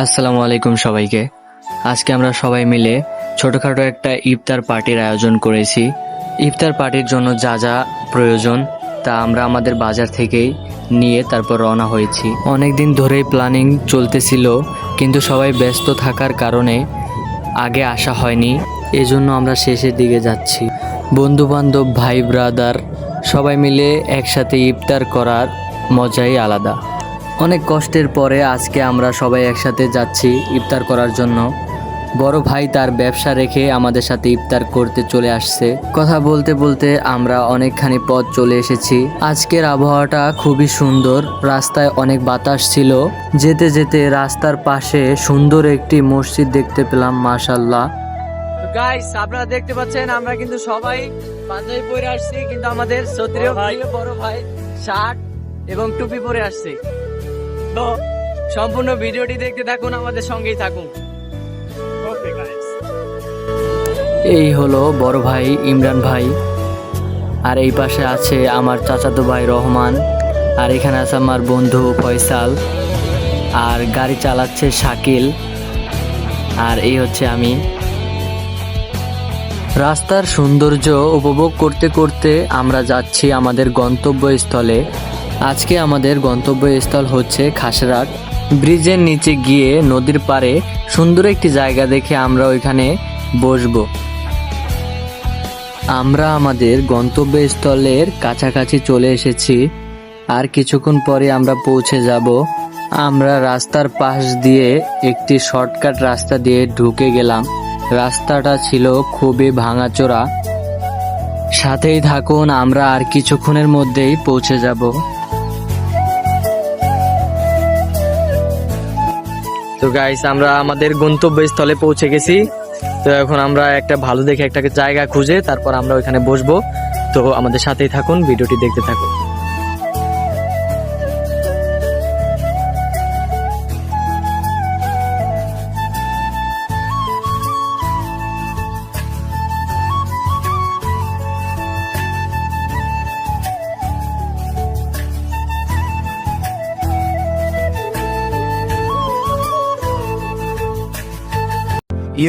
আসসালামু আলাইকুম সবাইকে। আজকে আমরা সবাই মিলে ছোটখাটো একটা ইফতার পার্টির আয়োজন করেছি। ইফতার পার্টির জন্য যা যা প্রয়োজন তা আমরা আমাদের বাজার থেকেই নিয়ে তারপর রওনা হয়েছি। অনেক দিন ধরেই প্ল্যানিং চলতেছিল, কিন্তু সবাই ব্যস্ত থাকার কারণে আগে আসা হয়নি। এজন্য আমরা শেষের দিকে যাচ্ছি। বন্ধু বান্ধব, ভাই ব্রাদার সবাই মিলে একসাথে ইফতার করার মজাই আলাদা। অনেক কষ্টের পরে আজকে আমরা সবাই একসাথে যাচ্ছি ইফতার করার জন্য। বড় ভাই তার ব্যবসা রেখে আমাদের সাথে ইফতার করতে চলে আসছে। কথা বলতে বলতে আমরা অনেকখানি পথ চলে এসেছি। আজকের আবহাওয়াটা খুবই সুন্দর, রাস্তায় অনেক বাতাস ছিল। যেতে যেতে রাস্তার পাশে সুন্দর একটি মসজিদ দেখতে পেলাম, মাশাআল্লাহ। গাইস, আপনারা দেখতে পাচ্ছেন আমরা কিন্তু সবাই পাঞ্জাবি পরে আসছি, কিন্তু আমাদের সত্রিয় ভাই বড় ভাই শার্ট এবং টুপি পরে আসছে। তো সম্পূর্ণ ভিডিওটি দেখতে থাকুন, আমাদের সঙ্গেই থাকুন। ওকে গাইস, এই হলো বড় ভাই ইমরান ভাই, আর এই পাশে আছে আমার চাচাতো ভাই রহমান, আর এখানে আছে আমার বন্ধু ফয়সাল, আর গাড়ি চালাচ্ছে শাকিল, আর এই হচ্ছে আমি। রাস্তার সৌন্দর্য উপভোগ করতে করতে আমরা যাচ্ছি আমাদের গন্তব্যস্থলে। আজকে আমাদের গন্তব্যস্থল হচ্ছে খাসরাট। ব্রিজের নিচে গিয়ে নদীর পাড়ে সুন্দর একটি জায়গা দেখে আমরা ওইখানে বসবো। আমরা আমাদের গন্তব্যস্থলের কাছাকাছি চলে এসেছি, আর কিছুক্ষণ পরে আমরা পৌঁছে যাব। আমরা রাস্তার পাশ দিয়ে একটি শর্টকাট রাস্তা দিয়ে ঢুকে গেলাম। রাস্তাটা ছিল খুবই ভাঙাচোরা। সাথেই থাকুন, আমরা আর কিছুক্ষণের মধ্যেই পৌঁছে যাব। তো গাইস, আমরা আমাদের গন্তব্যস্থলে পৌঁছে গেছি। তো এখন আমরা একটা ভালো দেখে একটা জায়গা খুঁজে তারপর আমরা ওইখানে বসবো। তো আমাদের সাথেই থাকুন, ভিডিওটি দেখতে থাকুন।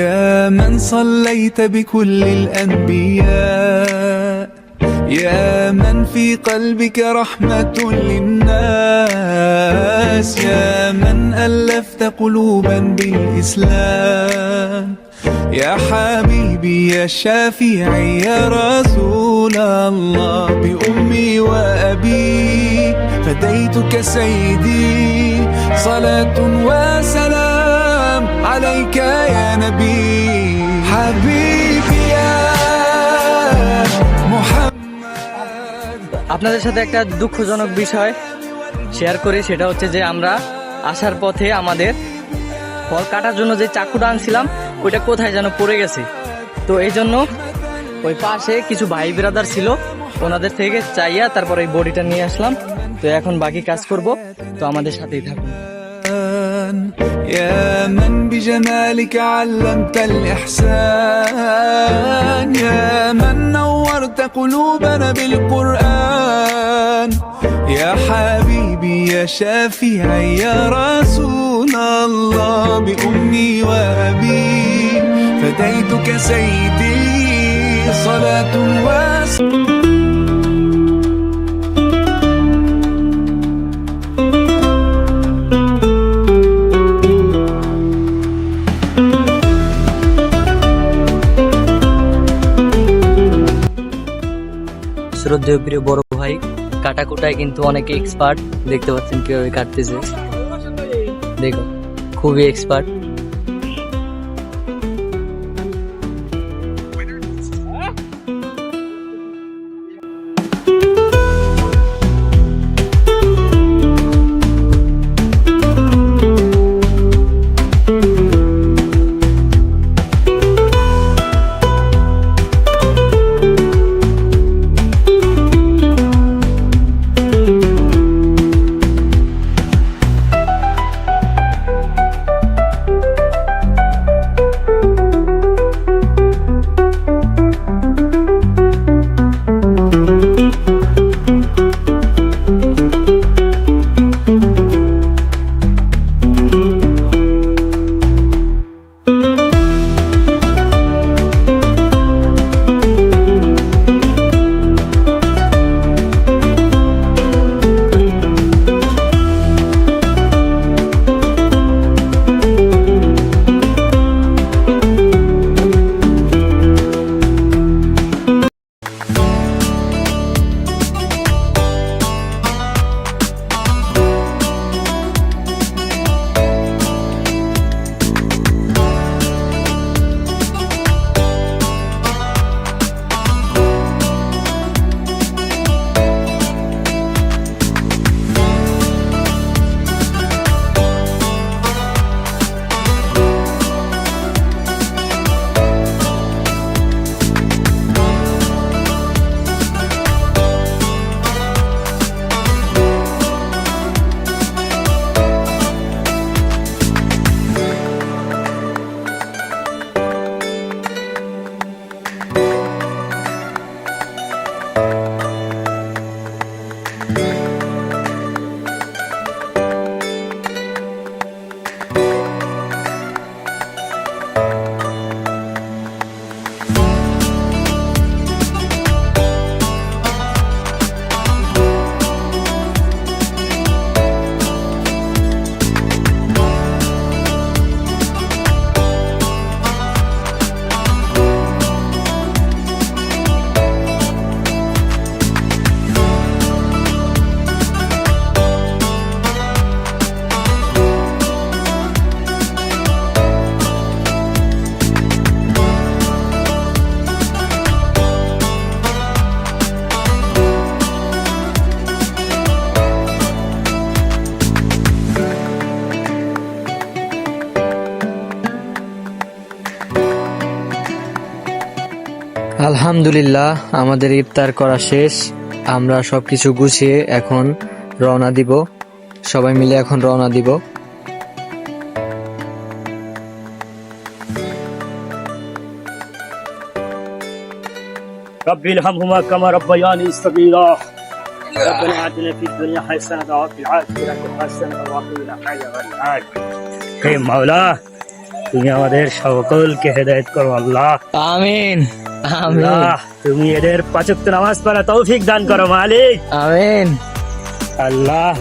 يا من صليت بكل الأنبياء، يا من في قلبك رحمة للناس، يا من ألفت قلوبا بالإسلام، يا حبيبي يا شافعي يا رسول الله، بأمي وأبي فديتك سيدي، صلاة وسلام عليك يا نبي حبيبي يا محمد। আপনাদের সাথে একটা দুঃখজনক বিষয় শেয়ার করি, সেটা হচ্ছে যে আমরা আসার পথে আমাদের ফল কাটার জন্য যে চাকুটা আনছিলাম ওইটা কোথায় যেন পড়ে গেছে। তো এই জন্য ওই পাশে কিছু ভাই ব্রাদার ছিল, ওনাদের থেকে চাইয়া তারপর এই বডিটা নিয়ে আসলাম। তো এখন বাকি কাজ করব, তো আমাদের সাথেই থাকুন। يا من بجمالك علمت الإحسان، يا من نورت قلوبنا بالقرآن، يا حبيبي يا شافعي يا رسول الله، بأمي وأبي فديتك سيدي، صلاة وسلام শ্রদ্ধেয় প্রিয় বড় ভাই কাটাকুটায় কিন্তু অনেকে এক্সপার্ট, দেখতে পাচ্ছেন কিভাবে কাটতেছে, দেখো খুবই এক্সপার্ট। আলহামদুলিল্লাহ, আমাদের ইফতার করা শেষ। আমরা সবকিছু গুছিয়ে এখন রওনা দিব। সবাই মিলে এখন রওনা দিব। رب ارحمهما كما ربياني صغيرا ربنا آتنا في الدنيا حسنة وفي الآخرة حسنة وقنا عذاب النار হে মাওলা, তুমি আমাদের সকলকে হেদায়েত করো আল্লাহ। আমিন আমিন আল্লাহ, তুমি এদের পাঁচ ওয়াক্ত নামাজ পড়া তৌফিক দান করো মালিক। আমিন আল্লাহ,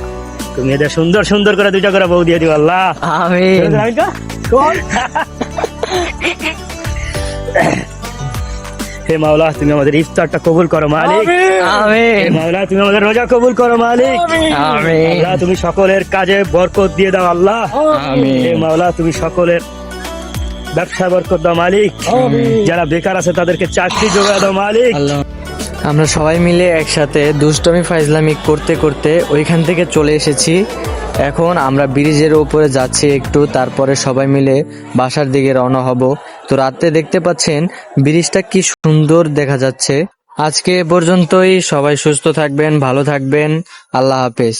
তুমি এদের সুন্দর সুন্দর করে দুইটা করে বউ দিয়ে দিও আল্লাহ। আমিন হে মাওলা, তুমি আমাদের ইফতারটা কবুল করো মালিক। হে আমিন মাওলা, তুমি আমাদের রোজা কবুল করো মালিক। আমিন আল্লাহ, তুমি সকলের কাজে বরকত দিয়ে দাও আল্লাহ। আমিন হে মাওলা, তুমি সকলের ব্যবসা বরকত দাও মালিক। যারা বেকার আছে তাদেরকে চাকরি জোগাড় দাও মালিক। আল্লাহ, আমরা সবাই মিলে একসাথে দুষ্টমি ফাইজলামি করতে করতে ওইখান থেকে চলে এসেছি। এখন আমরা ব্রিজের উপরে যাচ্ছি একটু, তারপরে সবাই মিলে বাসার দিকে রওনা হব। তো রাতে দেখতে পাচ্ছেন ব্রিজটা কি সুন্দর দেখা যাচ্ছে। আজকে এ পর্যন্তই। সবাই সুস্থ থাকবেন, ভালো থাকবেন। আল্লাহ হাফেজ।